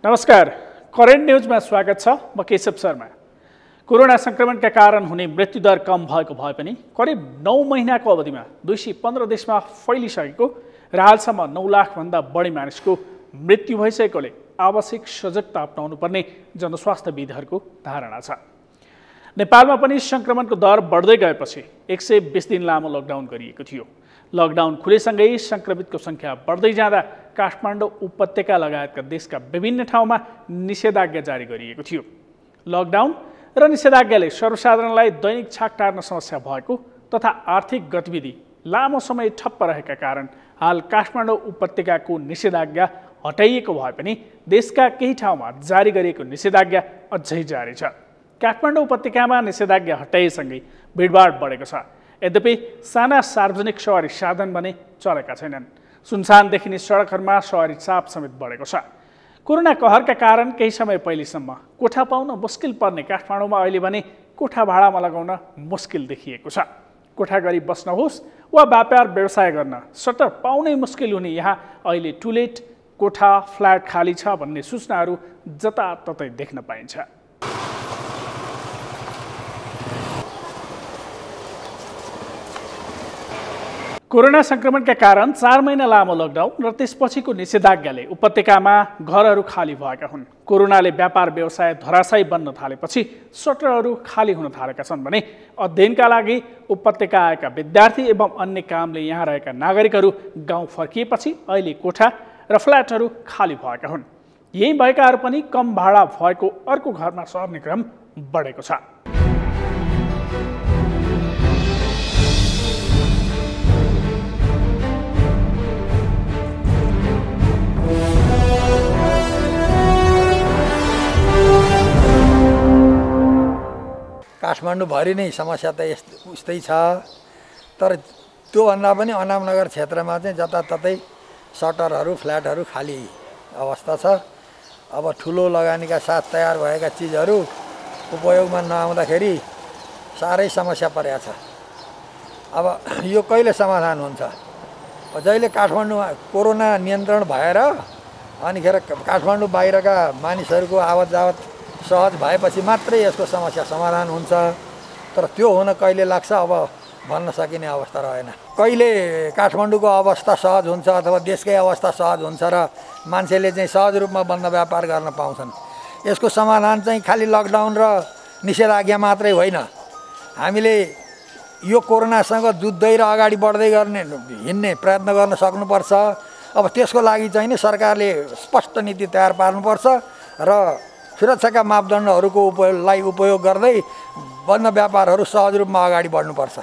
नमस्कार, करेन्ट न्यूजमा स्वागत छ। म केशव शर्मा। कोरोना संक्रमणका कारण हुने मृत्युदर कम भएको भए पनि करिब 9 महिनाको अवधिमा 215 देशमा फैलिसकेको र हालसम्म 9 लाखभन्दा बढी मानिसको मृत्यु भइसकेकोले आवश्यक सजगता अपनाउनुपर्ने जनस्वास्थ्यविदहरूको धारणा छ। नेपालमा पनि संक्रमणको दर बढ्दै गएपछि 120 दिन लामो लकडाउन गरिएको थियो। लकडाउन खुलेसँगै संक्रमितको संख्या बढ्दै जाँदा काठमाडौँ उपत्यका लगायतका देशका विभिन्न ठाउँमा निषेधाज्ञा जारी गरिएको थियो। लकडाउन र निषेधाज्ञाले सर्वसाधारणलाई दैनिक छाक टार्न समस्या भएको तथा आर्थिक गतिविधि लामो समय ठप्प रहेका कारण हाल काठमाडौँ उपत्यकाको निषेधाज्ञा हटाइएको भए पनि देशका केही ठाउँमा जारी गरिएको निषेधाज्ञा अझै जारी छ। काठमाडौँ उपत्यकामा निषेधाज्ञा हटाइएसँगै भिडभाड बढेको छ। यद्यपि साना सार्वजनिक सवारी साधन भने चलेका छैनन्। सुनसान देखिने सडकहरूमा सवारी चाप समेत बढेको छ। कोरोना कहरका कारण केही समय पहिलेसम्म कोठा पाउन मुस्किल पर्ने काठमाडौँमा अहिले भने कोठा भाडामा लगाउन मुस्किल देखिएको छ। कोठा गरी बस्नुहोस् वा व्यापार व्यवसाय गर्न सटर पाउनै मुस्किल हुने यहाँ अहिले टुलेट, कोठा, फ्ल्याट खाली छ भन्ने सूचनाहरू जताततै देख्न पाइन्छ। कोरोना संक्रमणका कारण 4 महिना लामो लकडाउन र त्यसपछिको निषेधाज्ञाले उपत्यकामा घरहरू खाली भएका हुन्। कोरोनाले व्यापार व्यवसाय धराशायी बन्न थालेपछि सटरहरू खाली हुन थालेका छन् भने अध्ययनका लागि उपत्यका आएका विद्यार्थी एवं अन्य कामले यहाँ रहेका नागरिकहरू गाउँ फर्किएपछि अहिले कोठा र फ्ल्याटहरू खाली भएका हुन्। यही भएकाहरू पनि कम भाडा भएको अर्को घरमा सर्ने क्रम बढेको छ। काठमाडौँभरि नै समस्या त उस्तै छ, तर त्योभन्दा पनि अनामनगर क्षेत्रमा चाहिँ जताततै सटरहरू, फ्ल्याटहरू खाली अवस्था छ। अब ठुलो लगानीका साथ तयार भएका चिजहरू उपयोगमा नआउँदाखेरि साह्रै समस्या परेको छ। अब यो कहिले समाधान हुन्छ? जहिले काठमाडौँमा कोरोना नियन्त्रण भएर अनिखेर काठमाडौँ बाहिरका मानिसहरूको आवत जावत सहज भएपछि मात्रै यसको समस्या समाधान हुन्छ। तर त्यो हुन कहिले लाग्छ अब भन्न सकिने अवस्था रहेन। कहिले काठमाडौँको अवस्था सहज हुन्छ अथवा देशकै अवस्था सहज हुन्छ र मान्छेले चाहिँ सहज रूपमा बन्द व्यापार गर्न पाउँछन्। यसको समाधान चाहिँ खालि लकडाउन र निषेधाज्ञा मात्रै होइन। हामीले यो कोरोनासँग जुझ्दै र अगाडि बढ्दै हिँड्ने प्रयत्न गर्न सक्नुपर्छ। अब त्यसको लागि चाहिँ नि सरकारले स्पष्ट नीति तयार पार्नुपर्छ र सुरक्षाका मापदण्डहरूको उपयोग गर्दै बन्द व्यापारहरू सहज रूपमा अगाडि बढ्नुपर्छ।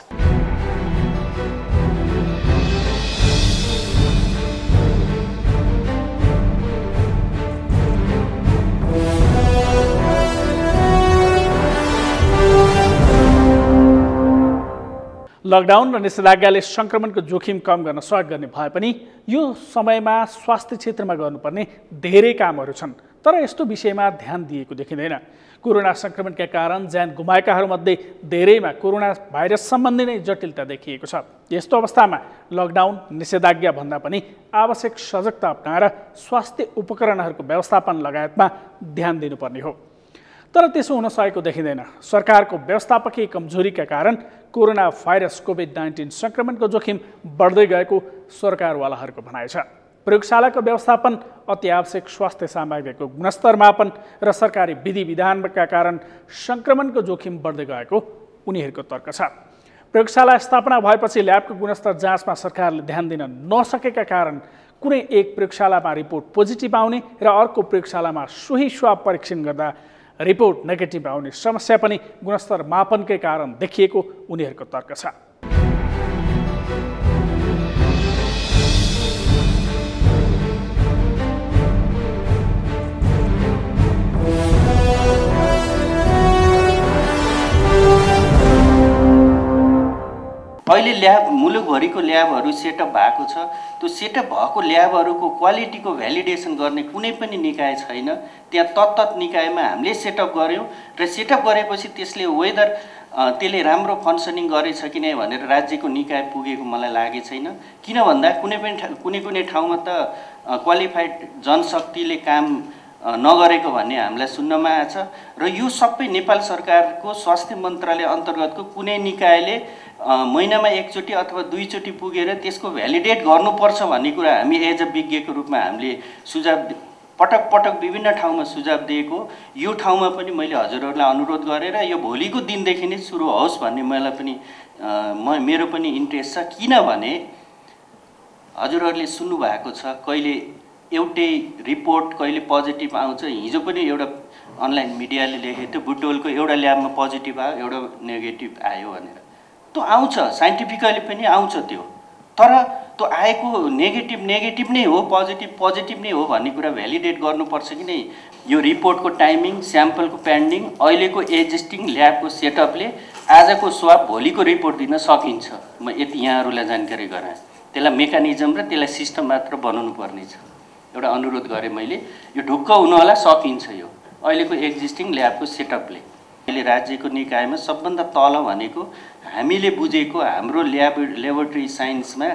लकडाउन र निषेधाज्ञाले संक्रमणको जोखिम कम गर्न सहयोग गर्ने भए पनि यो समयमा स्वास्थ्य क्षेत्रमा गर्नुपर्ने धेरै कामहरू छन्, तर यस्तो विषयमा ध्यान दिएको देखिँदैन। कोरोना संक्रमणका कारण ज्यान गुमाएकाहरूमध्ये धेरैमा कोरोना भाइरस सम्बन्धी नै जटिलता देखिएको छ। यस्तो अवस्थामा लकडाउन निषेधाज्ञा भन्दा पनि आवश्यक सजगता अपनाएर स्वास्थ्य उपकरणहरूको व्यवस्थापन लगायतमा ध्यान दिनुपर्ने हो। तर त्यसो हुन सकेको देखिँदैन। सरकारको व्यवस्थापकीय कमजोरीका कारण कोरोना भाइरस कोभिड-19 संक्रमणको जोखिम बढ्दै गएको सरकारवालाहरूको भनाइ छ। प्रयोगशालाको व्यवस्थापन, अति आवश्यक स्वास्थ्य सामग्रीको गुणस्तर मापन र सरकारी विधि विधानका कारण संक्रमणको जोखिम बढ्दै गएको उनीहरूको तर्क छ। प्रयोगशाला स्थापना भएपछि ल्याबको गुणस्तर जाँचमा सरकारले ध्यान दिन नसकेका कारण कुनै एक प्रयोगशालामा रिपोर्ट पोजिटिभ आउने र अर्को प्रयोगशालामा सोही स्वाब परीक्षण गर्दा रिपोर्ट नेगेटिभ आउने समस्या पनि गुणस्तर मापनकै कारण देखिएको उनीहरूको तर्क छ। अहिले ल्याब मुलुकभरिको ल्याबहरू सेटअप भएको छ। त्यो सेटअप भएको ल्याबहरूको क्वालिटीको भ्यालिडेसन गर्ने कुनै पनि निकाय छैन। त्यहाँ तत्त निकायमा हामीले सेटअप गऱ्यौँ र सेटअप गरेपछि त्यसले राम्रो फङ्सनिङ गरेछ कि नै भनेर राज्यको निकाय पुगेको मलाई लागेको छैन। किन भन्दा कुनै ठाउँमा त क्वालिफाइड जनशक्तिले काम नगरेको भन्ने हामीलाई सुन्नमा आएछ र यो सबै नेपाल सरकारको स्वास्थ्य मन्त्रालय अन्तर्गतको कुनै निकायले महिनामा एकचोटि अथवा दुईचोटि पुगेर त्यसको भ्यालिडेट गर्नुपर्छ भन्ने कुरा हामी एज अ विज्ञको रूपमा हामीले सुझाव पटक पटक विभिन्न ठाउँमा सुझाव दिएको, यो ठाउँमा पनि मैले हजुरहरूलाई अनुरोध गरेर यो भोलिको दिनदेखि नै सुरु होस् भन्ने मलाई पनि मेरो पनि इन्ट्रेस्ट छ। किनभने हजुरहरूले सुन्नुभएको छ कहिले एउटै रिपोर्ट कहिले पोजिटिभ आउँछ। हिजो पनि एउटा अनलाइन मिडियाले लेखेको थियो बुटोलको एउटा ल्याबमा पोजिटिभ आयो एउटा नेगेटिभ आयो भनेर। त्यो आउँछ, साइन्टिफिकली पनि आउँछ त्यो, तर त्यो आएको नेगेटिभ नै हो पोजिटिभ नै हो भन्ने कुरा भ्यालिडेट गर्नुपर्छ कि नै। यो रिपोर्टको टाइमिङ, स्याम्पलको पेन्डिङ, अहिलेको एक्जिस्टिङ ल्याबको सेटअपले आजको स्वाब भोलिको रिपोर्ट दिन सकिन्छ। म यति यहाँहरूलाई जानकारी गराएँ। त्यसलाई मेकानिजम र त्यसलाई सिस्टम मात्र बनाउनु पर्ने छ। एउटा अनुरोध गरेँ मैले, यो ढुक्क हुनु होला, सकिन्छ यो अहिलेको एक्जिस्टिङ ल्याबको सेटअपले। अहिले राज्यको निकायमा सबभन्दा तल भनेको हामीले बुझेको हाम्रो ल्याबोरेटरी साइन्समा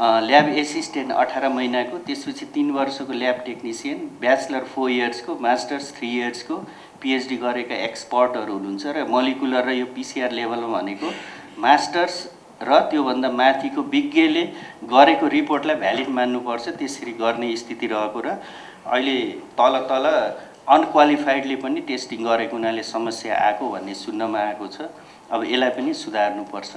ल्याब एसिस्टेन्ट 18 महिनाको, त्यसपछि 3 वर्षको ल्याब टेक्निसियन, ब्याचलर 4 इयर्सको, मास्टर्स 3 इयर्सको, पिएचडी गरेका एक्सपर्टहरू हुनुहुन्छ र मोलिकुलर र यो पिसिआर लेभलमा भनेको मास्टर्स र त्योभन्दा माथिको विज्ञले गरेको रिपोर्टलाई भ्यालिड मान्नुपर्छ। त्यसरी गर्ने स्थिति रहेको र अहिले तल अनक्वालिफाइडले पनि टेस्टिङ गरेको हुनाले समस्या आएको भन्ने सुन्नमा आएको छ। अब यसलाई पनि सुधार्नुपर्छ।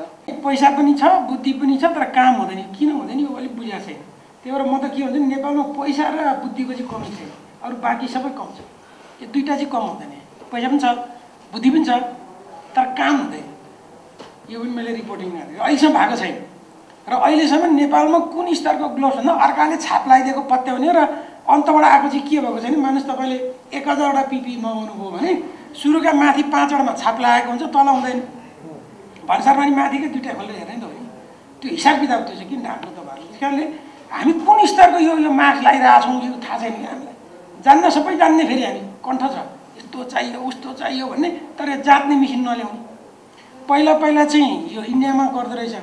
पैसा पनि छ, बुद्धि पनि छ, तर काम हुँदैन। किन हुँदैन यो अलिक बुझाएको छैन। त्यही भएर म त के भन्छ नेपालमा पैसा र बुद्धिको चाहिँ कमी छैन, अरू बाँकी सबै कम छ। यो दुईवटा चाहिँ कम हुँदैन। पैसा पनि छ, बुद्धि पनि छ, तर काम हुँदैन। यो पनि मैले रिपोर्टिङ गरेँ, अहिलेसम्म भएको छैन। र अहिलेसम्म नेपालमा कुन स्तरको ग्लोभ्स भन्दा अर्काले छाप लगाइदिएको पत्याउने र अन्तबाट आएको चाहिँ के भएको छैन। मानिस तपाईँले 1000वटा पिपी मगाउनु भयो भने सुरुका माथि 5वटामा छाप लगाएको हुन्छ, तल हुँदैन। भन्सारमा नि माथिकै 2टा खोलेर हेर्ने त होइन। त्यो हिसाब किताब त्यो चाहिँ किन ढाक्नु तपाईँहरूले? त्यस कारणले हामी कुन स्तरको यो मार्क्स लगाइरहेको छौँ यो थाहा छैन कि हामीलाई। जान्न सबै जान्ने, फेरि हामी कण्ठ छ यस्तो चाहियो उस्तो चाहियो भन्ने, तर जाँच्ने मेसिन नल्याउने। पहिला चाहिँ यो इन्डियामा गर्दो रहेछ,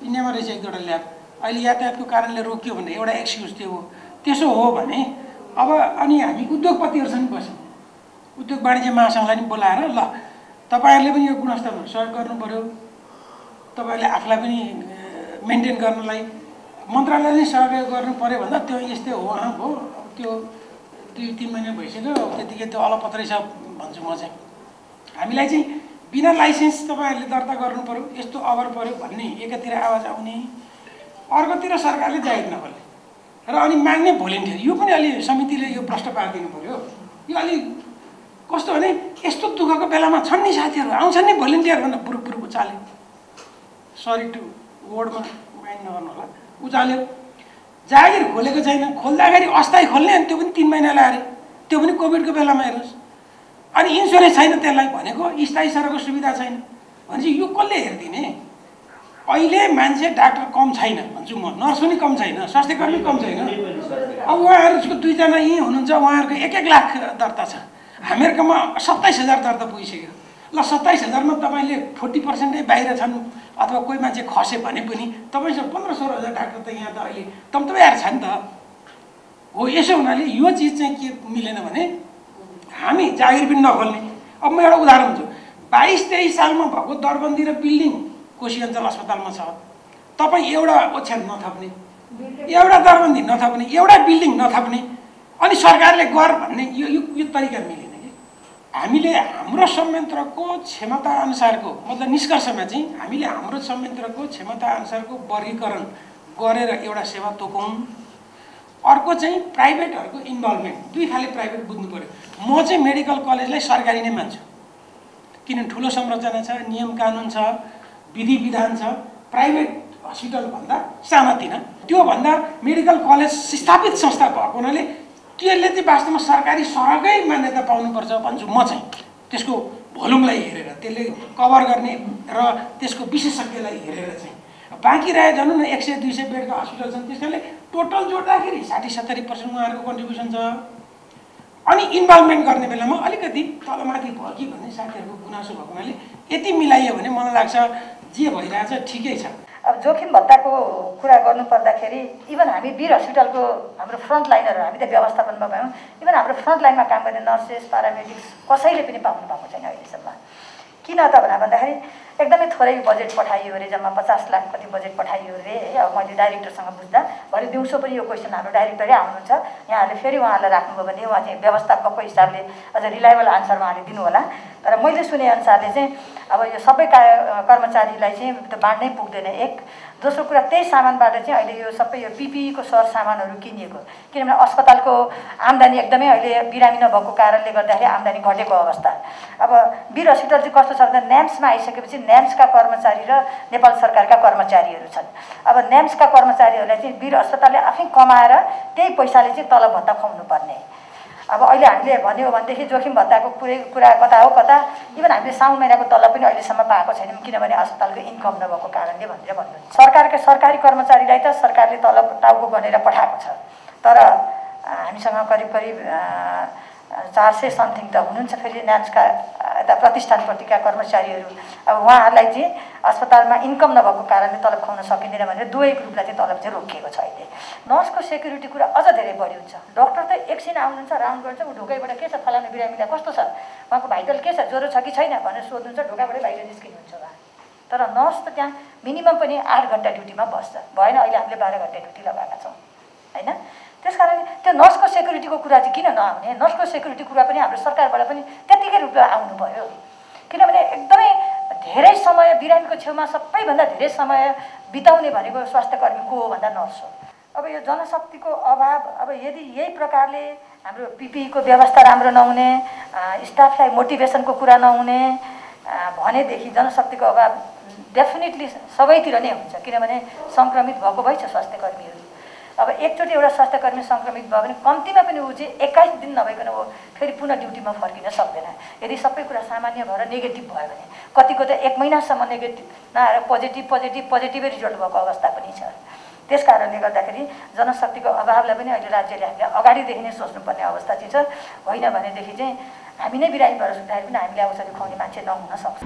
इन्डियामा रहेछ 1-2वटा ल्याब। अहिले यातायातको कारणले रोकियो भने एउटा एक्सक्युज त्यो हो। त्यसो हो भने अब अनि हामी उद्योगपतिहरूसँग बस्यौँ, उद्योग वाणिज्य महासङ्घलाई पनि बोलाएर ल तपाईँहरूले पनि यो गुणस्तरमा सहयोग गर्नु पऱ्यो, तपाईँहरूले आफूलाई पनि मेन्टेन गर्नलाई मन्त्रालयले सहयोग गर्नु पऱ्यो भन्दा त्यो यस्तै हो भयो। त्यो 2-3 महिना भइसक्यो, त्यतिकै त्यो अलपत्रै छ भन्छु म चाहिँ। हामीलाई चाहिँ बिना लाइसेन्स तपाईँहरूले दर्ता गर्नु पऱ्यो, यस्तो अभर पऱ्यो भन्ने एकातिर आवाज आउने, अर्कोतिर सरकारले जाहेर नखोल्ने र अनि माग्ने भोलिन्टियर। यो पनि अलि समितिले यो प्रश्न पारिदिनु पऱ्यो। यो अलि कस्तो भने यस्तो दुःखको बेलामा छन् नि साथीहरू, आउँछन् नि भोलिन्टियर भनेर बुरु उचाल्यो। सरी टु वर्डमा माइन्ड नगर्नु होला, उचाल्यो। जागिर खोलेको छैन, खोल्दाखेरि अस्थायी खोल्ने, अनि त्यो पनि 3 महिना लाग्यो। त्यो पनि कोभिडको बेलामा हेर्नुहोस्। अनि इन्सुरेन्स छैन त्यसलाई भनेको, स्थायी सरको सुविधा छैन भनेपछि यो कसले हेरिदिने? अहिले मान्छे डाक्टर कम छैन भन्छु म, नर्स पनि कम छैन, स्वास्थ्यकर्मी कम छैन। अब उहाँहरूको 2जना यहीँ हुनुहुन्छ, उहाँहरूको 1-1 लाख दर्ता छ। हामीहरूकोमा 27,000 दर्ता पुगिसक्यो। ल 27,000मा तपाईँले 40% बाहिर छन् अथवा कोही मान्छे खसे भने पनि तपाईँसँग 15-16 हजार डाक्टर त यहाँ त अहिले तयार छ नि त हो। यसो हुनाले यो चिज चाहिँ के मिलेन भने हामी जागिर पनि नखोल्ने। अब म एउटा उदाहरण दिन्छु। 22-23 सालमा भएको दरबन्दी र बिल्डिङ कोशी अञ्चल अस्पतालमा छ। तपाईँ एउटा ओछ्यान नथप्ने, एउटा दरबन्दी नथप्ने, एउटा बिल्डिङ नथप्ने, अनि सरकारले गर भन्ने यो तरिका मिलेन कि। हामीले हाम्रो संयन्त्रको क्षमता अनुसारको, मतलब निष्कर्षमा चाहिँ हामीले हाम्रो संयन्त्रको क्षमता अनुसारको वर्गीकरण गरेर एउटा सेवा तोकौँ। अर्को चाहिँ प्राइभेटहरूको इन्भल्भमेन्ट। 2 खाले प्राइभेट बुझ्नु पऱ्यो। म चाहिँ मेडिकल कलेजलाई सरकारी नै मान्छु, किनभने ठुलो संरचना छ, नियम कानुन छ, विधि विधान छ। प्राइभेट हस्पिटलभन्दा सानातिना, त्योभन्दा मेडिकल कलेज स्थापित संस्था भएको हुनाले त्यसले चाहिँ वास्तवमा सरकारी सरकै मान्यता पाउनुपर्छ भन्छु म चाहिँ। त्यसको भोल्युमलाई हेरेर, त्यसले कभर गर्ने र त्यसको विशेषज्ञलाई हेरेर चाहिँ। बाँकी रहे भनौँ न 100-200 बेडका हस्पिटल छन्, त्यस कारणले टोटल जोड्दाखेरि 60-70% उहाँहरूको कन्ट्रिब्युसन छ। अनि इन्भल्भमेन्ट गर्ने बेलामा अलिकति तलमाथि भयो कि भन्ने साथीहरूको गुनासो भएको हुनाले यति मिलाइयो भने मलाई लाग्छ जे भइरहेछ ठिकै छ। अब जोखिम भत्ताको कुरा गर्नु पर्दाखेरि इभन हामी वीर हस्पिटलको हाम्रो फ्रन्ट लाइनहरू हामी त व्यवस्थापनमा भयौँ, इभन हाम्रो फ्रन्ट लाइनमा काम गर्ने नर्सेस पारामेडिक्स कसैले पनि पाउनु भएको छैन अहिलेसम्म। किन त भन्दाखेरि एकदमै थोरै बजेट पठाइयो अरे, जम्मा 50 लाख कति बजेट पठाइयो अरे है। अब मैले डाइरेक्टरसँग बुझ्दा भरे दिउँसो पनि यो क्वेसन हाम्रो डाइरेक्टरै आउनुहुन्छ, यहाँहरूले फेरि उहाँलाई राख्नुभयो भने उहाँ चाहिँ व्यवस्थापकको हिसाबले अझ रिलायबल आन्सर उहाँले दिनु होला। तर मैले सुने अनुसारले चाहिँ अब यो सबै कर्मचारीलाई चाहिँ त्यो बाँड्नै पुग्दैन। एक दोस्रो कुरा त्यही सामानबाट चाहिँ अहिले यो सबै यो पिपिईको सरसामानहरू किनिएको, किनभने अस्पतालको आम्दानी एकदमै अहिले बिरामी नभएको कारणले गर्दाखेरि आम्दानी घटेको अवस्था। अब वीर हस्पिटल चाहिँ कस्तो छ भन्दा न्याम्समा आइसकेपछि न्याम्सका कर्मचारी र नेपाल सरकारका कर्मचारीहरू छन्। अब न्याम्सका कर्मचारीहरूलाई चाहिँ वीर अस्पतालले आफै कमाएर त्यही पैसाले चाहिँ तलब भत्ता खुवाउनु पर्ने। अब अहिले हामीले भन्यो भनेदेखि जोखिम भत्ताको कुरा कता हो कता, इभन हामीले साउन महिनाको तलब पनि अहिलेसम्म पाएको छैनौँ, किनभने अस्पतालको इन्कम नभएको कारणले भनेर भन्नुहुन्छ। सरकारी कर्मचारीलाई त सरकारले तलब टाउको गरेर पठाएको छ, तर हामीसँग करिब 400 समथिङ त हुनुहुन्छ फेरि न्याम्सका यता प्रतिष्ठानप्रतिका कर्मचारीहरू। अब उहाँहरूलाई चाहिँ अस्पतालमा इन्कम नभएको कारणले तलब खुवाउन सकिँदैन भनेर दुवै ग्रुपलाई चाहिँ तलब चाहिँ रोकिएको छ। अहिले नर्सको सेक्युरिटी कुरा अझ धेरै बढी हुन्छ। डक्टर त एकछिन आउनुहुन्छ, राउन्ड गर्छ, ऊ ढोकैबाट के छ फलाना बिरामीलाई कस्तो छ, उहाँको भाइटल के छ, ज्वरो छ कि छैन भनेर सोध्नुहुन्छ, ढोकाबाटै बाहिर निस्किनुहुन्छ उहाँ। तर नर्स त त्यहाँ मिनिमम पनि 8 घन्टा ड्युटीमा बस्छ, भएन अहिले हामीले 12 घन्टा ड्युटी लगाएका छौँ होइन। त्यस कारणले त्यो नर्सको सेक्युरिटीको कुरा चाहिँ किन नआउने? नर्सको सेक्युरिटी कुरा पनि हाम्रो सरकारबाट पनि त्यतिकै रूपमा आउनु पर्यो, किनभने एकदमै धेरै समय बिरामीको छेउमा सबैभन्दा धेरै समय बिताउने भनेको स्वास्थ्यकर्मी को हो भन्दा नर्स हो। अब यो जनशक्तिको अभाव, अब यदि यही प्रकारले हाम्रो पिपिईको व्यवस्था राम्रो नहुने, स्टाफलाई मोटिभेसनको कुरा नहुने भनेदेखि जनशक्तिको अभाव डेफिनेटली सबैतिर नै हुन्छ, किनभने सङ्क्रमित भएको भइ छ स्वास्थ्यकर्मीहरू। अब एकचोटि एउटा स्वास्थ्यकर्मी सङ्क्रमित भयो भने कम्तीमा पनि ऊ चाहिँ 21 दिन नभइकन ऊ फेरि पुनः ड्युटीमा फर्किन सक्दैन। यदि सबै कुरा सामान्य भएर नेगेटिभ भयो भने, कतिको त 1 महिनासम्म नेगेटिभ नआएर पोजिटिभै रिजल्ट भएको अवस्था पनि छ। त्यस कारणले गर्दाखेरि जनशक्तिको अभावलाई पनि अहिले राज्यले हामीले अगाडिदेखि नै सोच्नुपर्ने अवस्था चाहिँ छ। होइन भनेदेखि चाहिँ हामी नै बिरामी भएर सुत्दाखेरि पनि हामीले औषधि खुवाउने मान्छे नहुन सक्छ।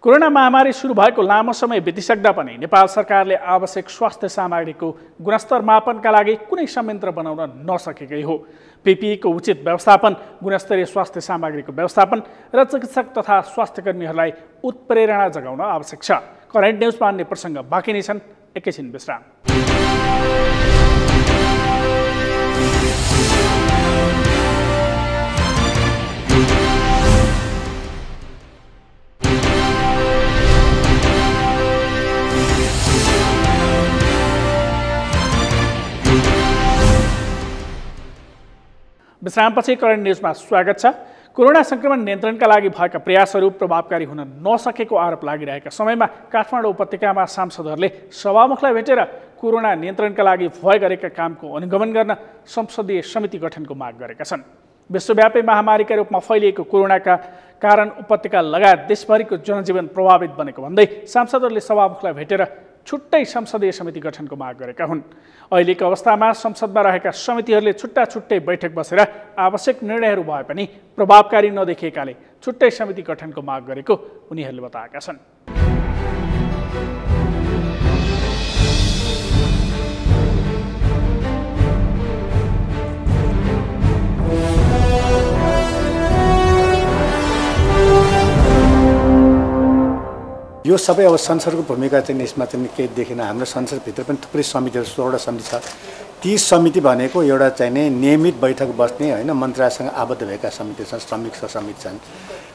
कोरोना महामारी सुरु भएको लामो समय बितिसक्दा पनि नेपाल सरकारले आवश्यक स्वास्थ्य सामग्रीको गुणस्तर मापनका लागि कुनै संयन्त्र बनाउन नसकेकै हो। पिपिईको उचित व्यवस्थापन, गुणस्तरीय स्वास्थ्य सामग्रीको व्यवस्थापन र चिकित्सक तथा स्वास्थ्यकर्मीहरूलाई उत्प्रेरणा जगाउन आवश्यक छ। करेन्ट न्युजमा अन्य प्रसङ्ग बाँकी नै छन्, एकैछिन विश्राम। विश्रामपछि करेन्ट न्युजमा स्वागत छ। कोरोना संक्रमण नियन्त्रणका लागि भएका प्रयासहरू प्रभावकारी हुन नसकेको आरोप लागिरहेका समयमा काठमाडौँ उपत्यकामा सांसदहरूले सभामुखलाई भेटेर कोरोना नियन्त्रणका लागि भए गरेका कामको अनुगमन गर्न संसदीय समिति गठनको माग गरेका छन्। विश्वव्यापी महामारीका रूपमा फैलिएको कोरोनाका कारण उपत्यका लगायत देशभरिको जनजीवन प्रभावित बनेको भन्दै सांसदहरूले सभामुखलाई भेटेर छुट्टै संसदीय समिति गठनको माग गरेका हुन्। अहिलेको अवस्थामा संसदमा रहेका समितिहरूले छुट्टा छुट्टै बैठक बसेर आवश्यक निर्णयहरू भए पनि प्रभावकारी नदेखिएकाले छुट्टै समिति गठनको माग गरेको उनीहरूले बताएका छन्। यो सबै अब संसदको भूमिका चाहिँ यसमा चाहिँ केही देखिन। हाम्रो संसदभित्र पनि थुप्रै समितिहरू 16वटा समिति छ। ती समिति भनेको एउटा चाहिँ नै नियमित बैठक बस्ने होइन, मन्त्रालयसँग आबद्ध भएका समिति छन्, श्रमिक समिति छन्।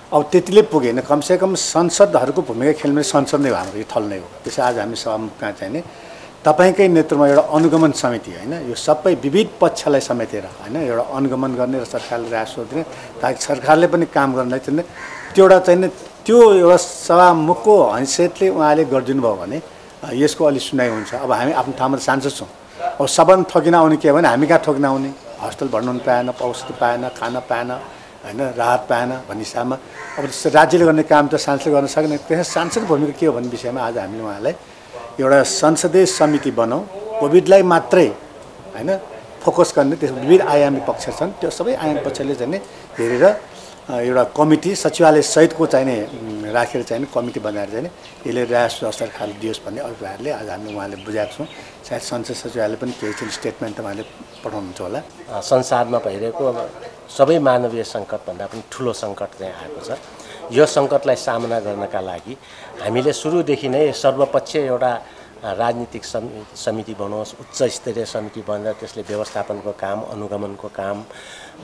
अब त्यतिले पुगेन, कमसेकम संसदहरूको भूमिका खेल्ने संसद नै हो, हाम्रो यो थल नै हो। त्यसै आज हामी सभामुखमा चाहिँ नि तपाईँकै नेतृत्वमा एउटा अनुगमन समिति होइन, यो सबै विविध पक्षलाई समेटेर होइन एउटा अनुगमन गर्ने र सरकारले राय सोध्ने, ताकि सरकारले पनि काम गर्नलाई चाहिँ त्यो एउटा चाहिँ त्यो एउटा सभामुखको हैसियतले उहाँले गरिदिनु भयो भने यसको अलि सुनाइ हुन्छ। अब हामी आफ्नो ठाउँमा सांसद छौँ, अब सबभन्दा ठगिन आउने के भने हामी कहाँ ठगिन आउने, हस्पिटल भर्नु पाएन, औषधि पाएन, खाना पाएन होइन, राहत पाएन भन्ने हिसाबमा अब राज्यले गर्ने काम त सांसदले गर्न सकेन। त्यसमा सांसदको भूमिका के हो भन्ने विषयमा आज हामीले उहाँलाई एउटा संसदीय समिति बनाऊ, कोभिडलाई मात्रै हैन फोकस गर्ने, त्यस विविध आयामी पक्ष छन्, त्यो सबै आयामी पक्षले चाहिँ हेरेर एउटा कमिटी सचिवालय सहितको चाहिने राखेर चाहिँ कमिटी बनाएर चाहिँ यसले राजस्व अस्तर खाल दियोस् भन्ने अभिप्रायले आज हामी उहाँले बुझाएको छौँ। सायद संसद सचिवालयले पनि केही चाहिँ स्टेटमेन्ट तपाईँले पठाउनुहुन्छ होला। संसारमा भइरहेको सबै मानवीय सङ्कटभन्दा पनि ठुलो सङ्कट चाहिँ आएको छ। यो सङ्कटलाई सामना गर्नका लागि हामीले सुरुदेखि नै सर्वपक्षीय एउटा राजनीतिक समिति बनोस्, उच्च स्तरीय समिति बनेर त्यसले व्यवस्थापनको काम, अनुगमनको काम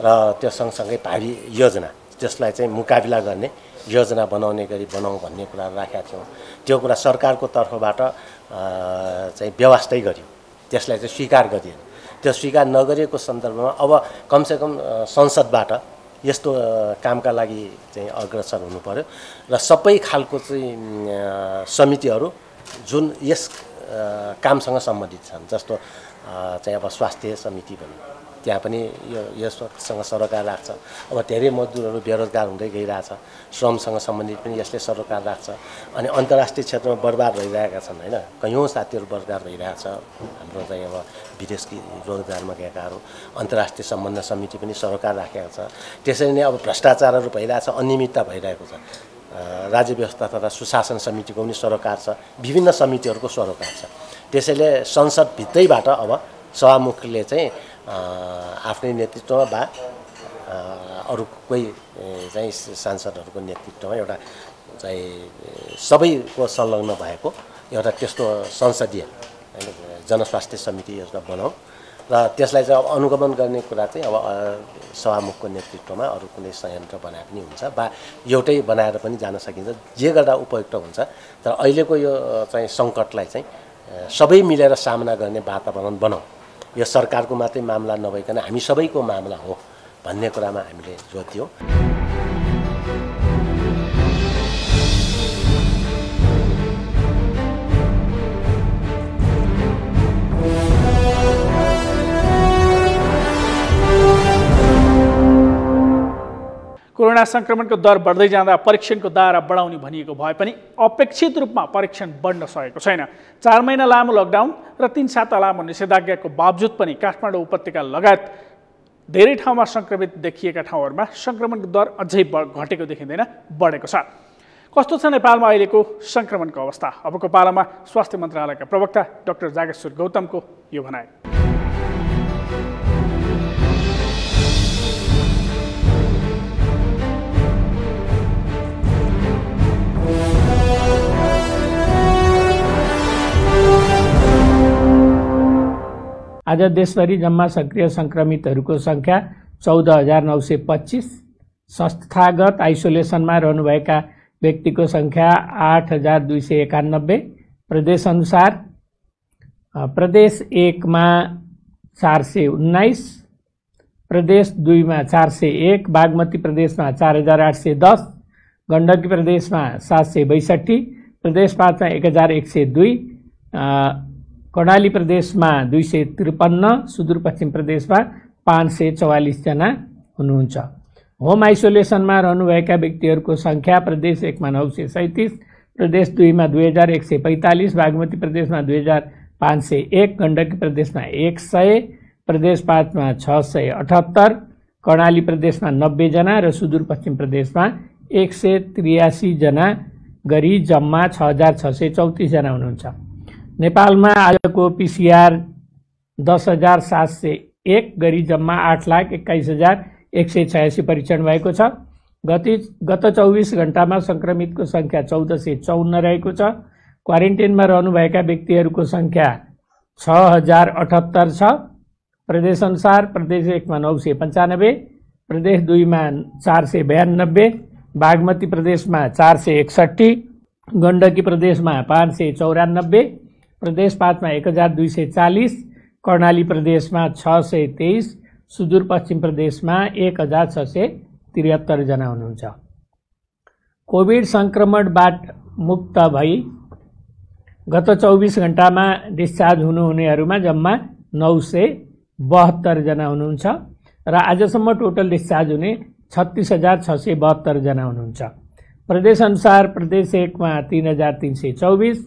र त्यो सँगसँगै भावी योजना, त्यसलाई चाहिँ मुकाबिला गर्ने योजना बनाउने गरी बनाऊ भन्ने कुरा राखेका थियौँ। त्यो कुरा सरकारको तर्फबाट चाहिँ व्यवस्थै गर्यो, त्यसलाई चाहिँ स्वीकार गरिएन। त्यो स्वीकार नगरिएको सन्दर्भमा अब कमसेकम संसदबाट यस्तो कामका लागि चाहिँ अग्रसर हुनु पर्यो र सबै खालको चाहिँ समितिहरू जुन यस कामसँग सम्बन्धित छन्, जस्तो चाहिँ अब स्वास्थ्य समिति भन्नु, त्यहाँ पनि यससँग सरोकार राख्छ। अब धेरै मजदुरहरू बेरोजगार हुँदै गइरहेछ, श्रमसँग सम्बन्धित पनि यसले सरोकार राख्छ। अनि अन्तर्राष्ट्रिय क्षेत्रमा बर्बाद भइरहेका छन् होइन, कयौँ साथीहरू बर्बाद भइरहेछ। हाम्रो चाहिँ अब विदेशी रोजगारमा गएकाहरू, अन्तर्राष्ट्रिय सम्बन्ध समिति पनि सरोकार राखेको छ। त्यसरी नै अब भ्रष्टाचारहरू भइरहेछ, अनियमितता भइरहेको छ। राज्य व्यवस्था तथा सुशासन समितिको पनि सरोकार छ, विभिन्न समितिहरूको सरोकार छ। त्यसैले संसदभित्रैबाट अब सभामुखले चाहिँ आफ्नै नेतृत्वमा वा अरू कोही चाहिँ सांसदहरूको नेतृत्वमा एउटा चाहिँ सबैको संलग्न भएको एउटा त्यस्तो संसदीय जनस्वास्थ्य समिति एउटा बनाऊ र त्यसलाई चाहिँ अब अनुगमन गर्ने कुरा चाहिँ अब सभामुखको नेतृत्वमा अरू कुनै संयन्त्र बनाए पनि हुन्छ वा एउटै बनाएर पनि जान सकिन्छ, जे गर्दा उपयुक्त हुन्छ। तर अहिलेको यो चाहिँ सङ्कटलाई चाहिँ सबै मिलेर सामना गर्ने वातावरण बनाऊ, यो सरकारको मात्रै मामला नभइकन हामी सबैको मामला हो भन्ने कुरामा हामीले जोड दियौँ। कोरोना संक्रमणको दर बढ्दै जाँदा परीक्षणको दायरा बढाउने भनिएको भए पनि अपेक्षित रूपमा परीक्षण बढ्न सकेको छैन। 4 महिना लामो लकडाउन र 3 साता लामो निषेधाज्ञाको बावजुद पनि काठमाडौँ उपत्यका लगायत धेरै ठाउँमा संक्रमित देखिएका ठाउँहरूमा संक्रमणको दर अझै घटेको देखिँदैन, बढेको छ। कस्तो छ नेपालमा अहिलेको संक्रमणको अवस्था? अबको पालामा स्वास्थ्य मन्त्रालयका प्रवक्ता डाक्टर जागेश्वर गौतमको यो भनाइ। आज देशभरि जम्मा सक्रिय संक्रमितहरूको संख्या 14,925, संस्थागत आइसोलेसनमा रहनुभएका व्यक्तिको संख्या 8,291। प्रदेश अनुसार प्रदेश 1 मा 419, प्रदेश 2 मा 401, बागमती प्रदेशमा 4,810, गण्डकी प्रदेशमा 762, प्रदेश 5 मा 1,102, कर्णाली प्रदेशमा 253, सुदूरपश्चिम प्रदेशमा 544 जना हुनुहुन्छ। होम आइसोलेसनमा रहनुभएका व्यक्तिहरूको संख्या प्रदेश 1 मा 937, प्रदेश 2 मा 2,145, बागमती प्रदेशमा 2,501, गण्डकी प्रदेशमा 100, प्रदेश 5 मा 678, कर्णाली प्रदेशमा 90 जना र सुदूरपश्चिम प्रदेशमा 183 जना गरी जम्मा 6,634 जना हुनुहुन्छ। नेपालमा आजको पीसीआर 10,701 गरी जम्मा 8,21,186 परीक्षण भएको छ। गत 24 घण्टामा संक्रमितको संख्या 1454 रहेको छ। क्वारेन्टाइनमा रहनुभएका व्यक्तिहरूको संख्या 6,078 छ। प्रदेश अनुसार प्रदेश 1 मा 995, प्रदेश 2 मा 492, बागमती प्रदेशमा 461, गण्डकी प्रदेशमा 594, प्रदेश 5 मा 1,240, कर्णाली प्रदेशमा 623, सुदूरपश्चिम प्रदेशमा 1,673 जना हुनुहुन्छ। कोभिड संक्रमणबाट मुक्त भई गत 24 घण्टामा डिस्चार्ज हुनुहुनेहरूमा जम्मा 972 जना हुनुहुन्छ र आजसम्म टोटल डिस्चार्ज हुने 36,672 जना हुनुहुन्छ। प्रदेश अनुसार प्रदेश 1 मा 3,324,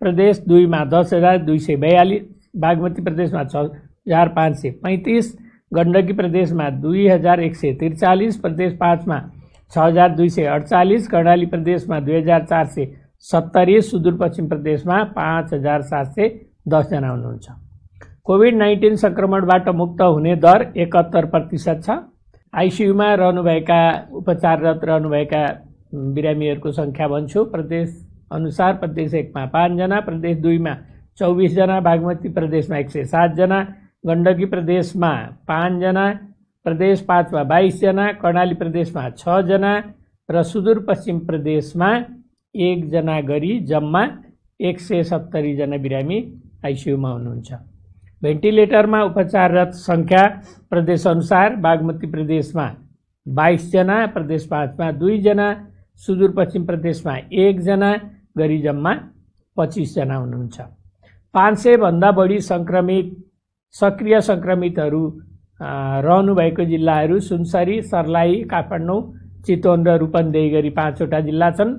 प्रदेश 2 मा 10,242, बागमती प्रदेशमा 6,535, गण्डकी प्रदेशमा 2,143, प्रदेश 5 मा 6,248, कर्णाली प्रदेशमा 2,470, सुदूरपश्चिम प्रदेशमा 5,710 जना हुनुहुन्छ। कोभिड-19 संक्रमणबाट मुक्त हुने दर 71% छ। आइसियुमा रहनुभएका उपचाररत रहनुभएका बिरामीहरूको सङ्ख्या भन्छु। प्रदेश अनुसार प्रदेश 1 मा 5 जना, प्रदेश 2 मा 24 जना, बागमती प्रदेशमा 107 जना, गण्डकी प्रदेशमा 5 जना, प्रदेश 5 मा 22 जना, कर्णाली प्रदेशमा 6 जना र सुदूरपश्चिम प्रदेशमा 1 जना गरी जम्मा 170 जना बिरामी आइसियुमा हुनुहुन्छ। भेन्टिलेटरमा उपचाररत सङ्ख्या प्रदेश अनुसार बागमती प्रदेशमा 22 जना, प्रदेश 5 मा 2 जना, सुदूरपश्चिम प्रदेशमा 1 जना गरी जम्मा 25 जना हुनुहुन्छ। 500 भन्दा बढी सक्रिय सङ्क्रमितहरू रहनुभएको जिल्लाहरू सुनसरी, सर्लाही, काठमाडौँ, चितवन र रूपन्देही गरी 5 वटा जिल्ला छन्।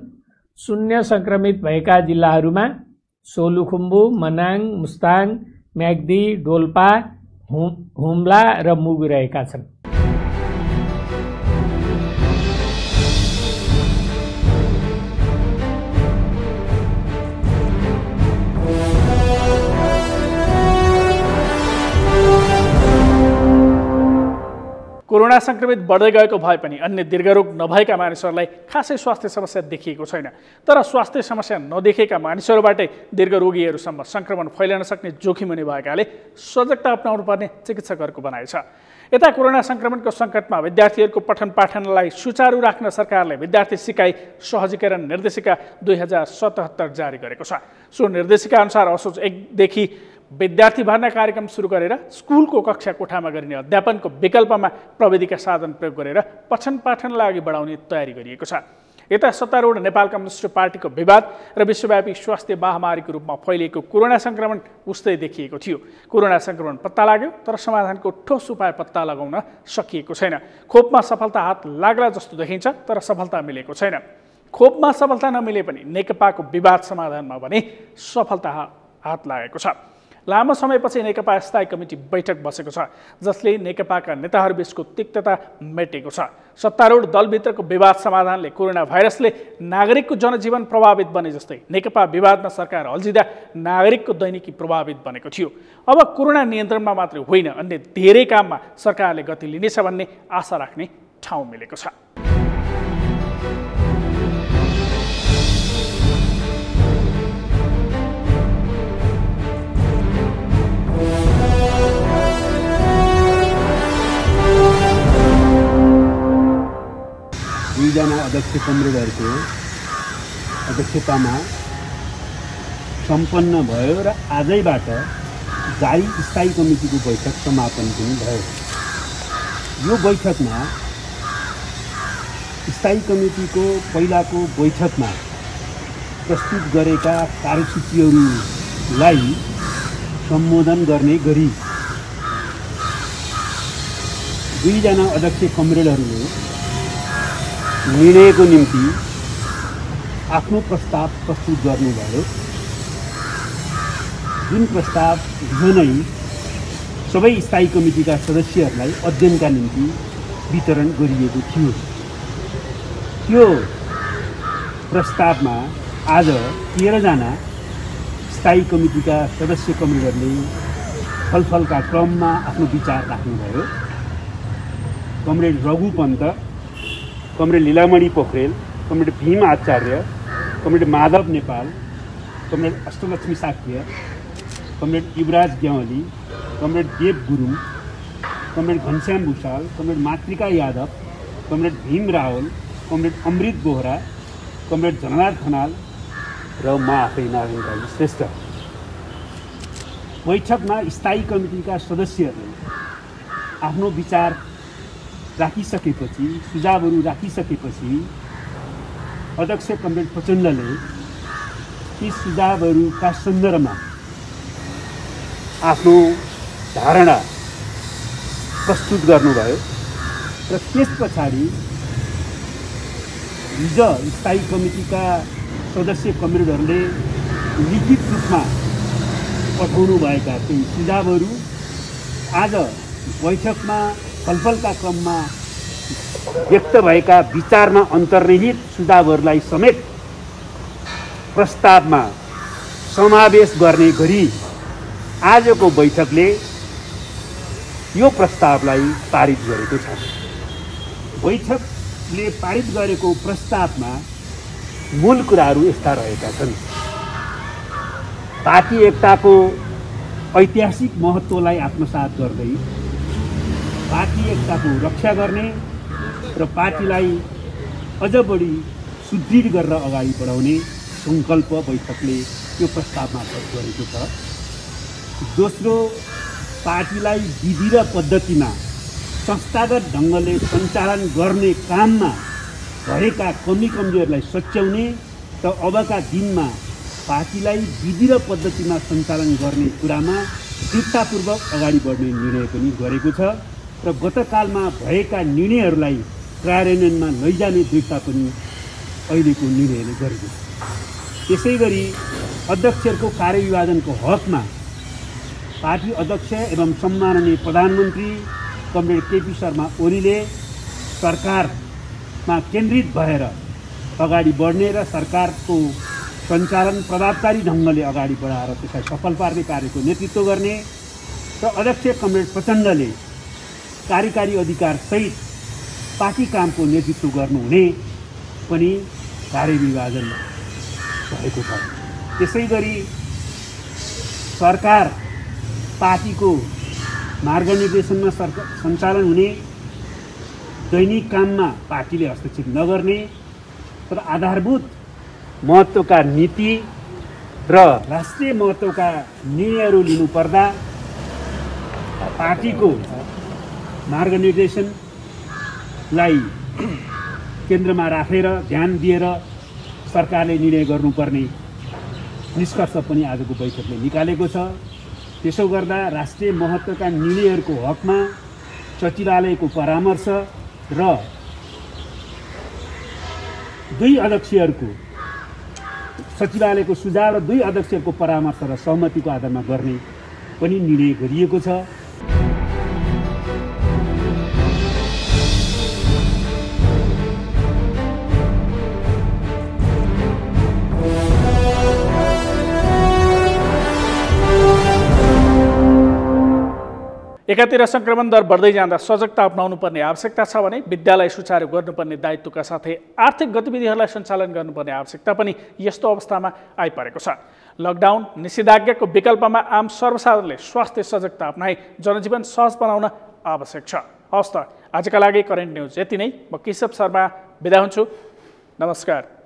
शून्य सङ्क्रमित भएका जिल्लाहरूमा सोलुखुम्बु, मनाङ, मुस्ताङ, म्याग्दी, डोल्पा, हुम्ला र मुगु रहेका छन्। कोरोना संक्रमित बढ्दै गएको भए पनि अन्य दीर्घरोग नभएका मानिसहरूलाई खासै स्वास्थ्य समस्या देखिएको छैन। तर स्वास्थ्य समस्या नदेखेका मानिसहरूबाटै दीर्घरोगीहरूसम्म संक्रमण फैलन सक्ने जोखिम हुने भएकाले सजगता अपनाउनु पर्ने चिकित्सकहरूको भनाइ छ। यता कोरोना संक्रमणको सङ्कटमा विद्यार्थीहरूको पठन पाठनलाई सुचारू राख्न सरकारले विद्यार्थी सिकाइ सहजीकरण निर्देशिका 2077 जारी गरेको छ। सो निर्देशिका अनुसार असोज 1 देखि विद्यार्थी भर्ना कार्यक्रम सुरु गरेर स्कुलको कक्षा कोठामा गरिने अध्यापनको विकल्पमा प्रविधिका साधन प्रयोग गरेर पठन पाठनलाई अघि बढाउने तयारी गरिएको छ। यता सत्तारूढ नेपाल कम्युनिस्ट पार्टीको विवाद र विश्वव्यापी स्वास्थ्य महामारीको रूपमा फैलिएको कोरोना संक्रमण उस्तै देखिएको थियो। कोरोना संक्रमण पत्ता लाग्यो तर समाधानको ठोस उपाय पत्ता लगाउन सकिएको छैन। खोपमा सफलता हात लाग्ला जस्तो देखिन्छ तर सफलता मिलेको छैन। खोपमा सफलता नमिले पनि नेकपाको विवाद समाधानमा भने सफलता हात लागेको छ। लामो समयपछि नेकपा स्थायी कमिटी बैठक बसेको छ जसले नेकपाका नेताहरूबीचको तिक्तता मेटेको छ। सत्तारूढ दलभित्रको विवाद समाधानले कोरोना भाइरसले नागरिकको जनजीवन प्रभावित बने जस्तै नेकपा विवादमा सरकार अल्झिँदा नागरिकको दैनिकी प्रभावित बनेको थियो। अब कोरोना नियन्त्रणमा मात्रै होइन अन्य धेरै काममा सरकारले गति लिनेछ भन्ने आशा राख्ने ठाउँ मिलेको छ। दुईजना अध्यक्ष कमरेडहरूको अध्यक्षतामा सम्पन्न भयो र आजैबाट जारी स्थायी कमिटीको बैठक समापन पनि भयो। यो बैठकमा स्थायी कमिटीको पहिलाको बैठकमा प्रस्तुत गरेका कार्यसूचीहरूलाई सम्बोधन गर्ने गरी दुईजना अध्यक्ष कमरेडहरूले निर्णयको निम्ति आफ्नो प्रस्ताव प्रस्तुत गर्नुभयो। जुन प्रस्ताव हिजो नै सबै स्थायी कमिटीका सदस्यहरूलाई अध्ययनका निम्ति वितरण गरिएको थियो। त्यो प्रस्तावमा आज 13 जना स्थायी कमिटीका सदस्य कमरेडहरूले छलफलका क्रममा आफ्नो विचार राख्नुभयो। Comrade Raghu Pant, comrade Leelamani Pokharel, comrade Bhim Acharya, comrade Madhav Nepal, comrade Ashtalaxmi Shakya, comrade Yubaraj Gyawali, comrade Dev Gurung, comrade Ghanashyam Bhusal, comrade Matrika Yadav, comrade Bhim Rawal, comrade Amrit Bohara, comrade Jananath Khanal र म आफै नारायण राई श्रेष्ठ। बैठकमा स्थायी कमिटीका सदस्यहरूले आफ्नो विचार राखिसकेपछि, सुझावहरू राखिसकेपछि अध्यक्ष कमरेड प्रचण्डले ती सुझावहरूका सन्दर्भमा आफ्नो धारणा प्रस्तुत गर्नुभयो र त्यस पछाडि हिजो स्थायी कमिटीका सदस्य कमरेडहरूले लिखित लिखित रूपमा पठाउनुभएका केही सुझावहरू आज बैठकमा छलफलका क्रममा व्यक्त भएका विचारमा अन्तर्निहित सुझावहरूलाई समेत प्रस्तावमा समावेश गर्ने गरी आजको बैठकले यो प्रस्तावलाई पारित गरेको छ। बैठकले पारित गरेको प्रस्तावमा मूल कुराहरू यस्ता रहेका छन्। पार्टी एकताको ऐतिहासिक महत्त्वलाई आत्मसात गर्दै पार्टी एकताको रक्षा गर्ने र पार्टीलाई अझ बढी सुदृढ गरेर अगाडि बढाउने सङ्कल्प बैठकले यो प्रस्तावमा गरेको छ। दोस्रो, पार्टीलाई विधि र पद्धतिमा संस्थागत ढङ्गले सञ्चालन गर्ने काममा भएका कमी कमजोरीलाई सच्याउने र अबका दिनमा पार्टीलाई विधि र पद्धतिमा सञ्चालन गर्ने कुरामा दृढतापूर्वक अगाडि बढ्ने निर्णय पनि गरेको छ र गतकालमा भएका निर्णयहरूलाई कार्यान्वयनमा लैजाने दृढता पनि अहिलेको निर्णयले गरेको छ। त्यसै गरी अध्यक्षहरूको कार्यविभाजनको हकमा पार्टी अध्यक्ष एवं सम्माननीय प्रधानमन्त्री कमरेड केपी शर्मा ओलीले सरकारमा केन्द्रित भएर अगाडि बढ्ने र सरकारको सञ्चालन प्रभावकारी ढङ्गले अगाडि बढाएर त्यसलाई सफल पार्ने कार्यको नेतृत्व गर्ने र अध्यक्ष कमरेड प्रचण्डले कार्यकारी अधिकारसहित पार्टी कामको नेतृत्व गर्नुहुने पनि कार्यविभाजन भएको छ। त्यसै गरी सरकार पार्टीको मार्गनिर्देशनमा सञ्चालन हुने दैनिक काममा पार्टीले हस्तक्षेप नगर्ने तर आधारभूत महत्त्वका नीति र राष्ट्रिय महत्त्वका निर्णयहरू लिनुपर्दा पार्टीको मार्गनिर्देशनलाई केन्द्रमा राखेर ध्यान दिएर सरकारले निर्णय गर्नुपर्ने निष्कर्ष पनि आजको बैठकले निकालेको छ। त्यसो गर्दा राष्ट्रिय महत्त्वका निर्णयहरूको हकमा सचिवालयको परामर्श र दुई अध्यक्षहरूको सचिवालयको सुझाव र दुई अध्यक्षहरूको परामर्श र सहमतिको आधारमा गर्ने पनि निर्णय गरिएको छ। एकातिर सङ्क्रमण दर बढ्दै जाँदा सजगता अपनाउनु पर्ने आवश्यकता छ भने विद्यालय सुचारू गर्नुपर्ने दायित्वका साथै आर्थिक गतिविधिहरूलाई सञ्चालन गर्नुपर्ने आवश्यकता पनि यस्तो अवस्थामा आइपरेको छ। लकडाउन निषेधाज्ञाको विकल्पमा आम सर्वसाधारणले स्वास्थ्य सजगता अपनाई जनजीवन सहज बनाउन आवश्यक छ। हवस् त, आजका लागि करेन्ट न्युज यति नै। म केशव शर्मा बिदा हुन्छु। नमस्कार।